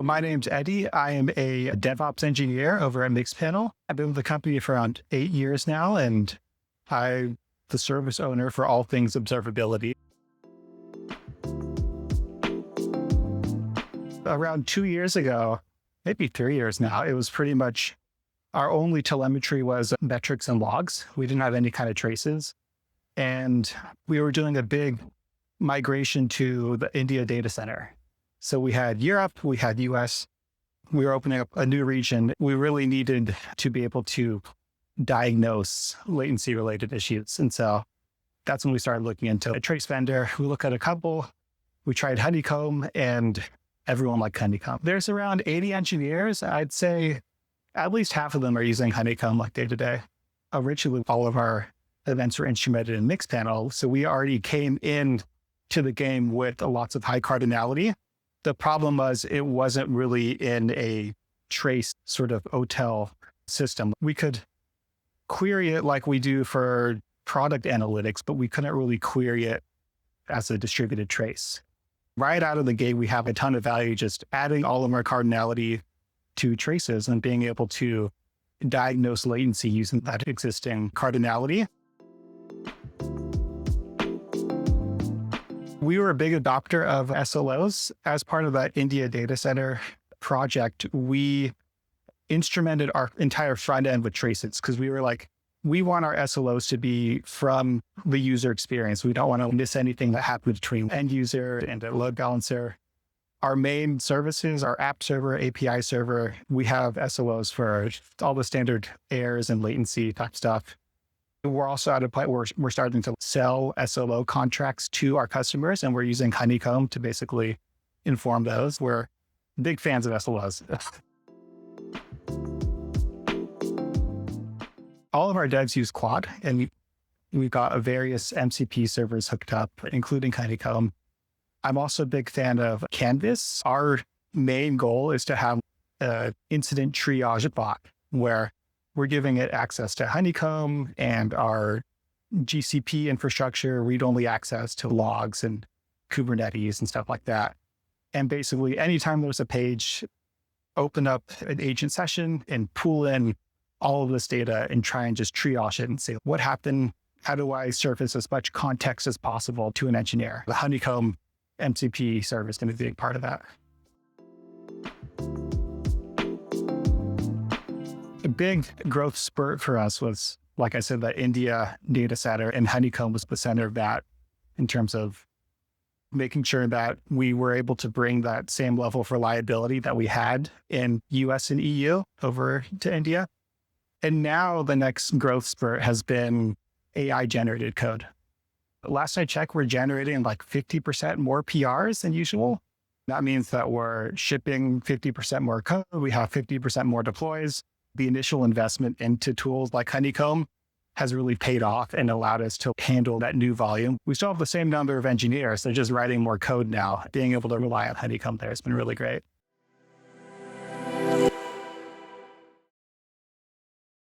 My name's Eddie. I am a DevOps engineer over at Mixpanel. I've been with the company for around 8 years now, and I'm the service owner for all things observability. Around 2 years ago, maybe 3 years now, it was pretty much our only telemetry was metrics and logs. We didn't have any kind of traces. And we were doing a big migration to the India data center. So we had Europe, we had US, we were opening up a new region. We really needed to be able to diagnose latency-related issues. And so that's when we started looking into a trace vendor. We looked at a couple, we tried Honeycomb, and everyone liked Honeycomb. There's around 80 engineers. I'd say at least half of them are using Honeycomb like day to day. Originally, all of our events were instrumented in Mixpanel, so we already came in to the game with lots of high cardinality. The problem was it wasn't really in a trace sort of OTel system. We could query it like we do for product analytics, but we couldn't really query it as a distributed trace. Right out of the gate, we have a ton of value just adding all of our cardinality to traces and being able to diagnose latency using that existing cardinality. We were a big adopter of SLOs. As part of that India data center project, we instrumented our entire front end with traces because we were like, we want our SLOs to be from the user experience. We don't want to miss anything that happened between end user and a load balancer. Our main services, our app server, API server, we have SLOs for all the standard errors and latency type stuff. We're also at a point where we're starting to sell SLO contracts to our customers, and we're using Honeycomb to basically inform those. We're big fans of SLOs. All of our devs use Quad, and we've got various MCP servers hooked up, including Honeycomb. I'm also a big fan of Canvas. Our main goal is to have an incident triage bot where we're giving it access to Honeycomb and our GCP infrastructure, read-only access to logs and Kubernetes and stuff like that. And basically, anytime there's a page, open up an agent session and pull in all of this data and try and just triage it and say, what happened? How do I surface as much context as possible to an engineer? The Honeycomb MCP service is going to be a big part of that. A big growth spurt for us was, like I said, that India data center, and Honeycomb was the center of that in terms of making sure that we were able to bring that same level of reliability that we had in US and EU over to India. And now the next growth spurt has been AI generated code. Last I checked, we're generating like 50% more PRs than usual. That means that we're shipping 50% more code. We have 50% more deploys. The initial investment into tools like Honeycomb has really paid off and allowed us to handle that new volume. We still have the same number of engineers. They're just writing more code now. Being able to rely on Honeycomb there has been really great.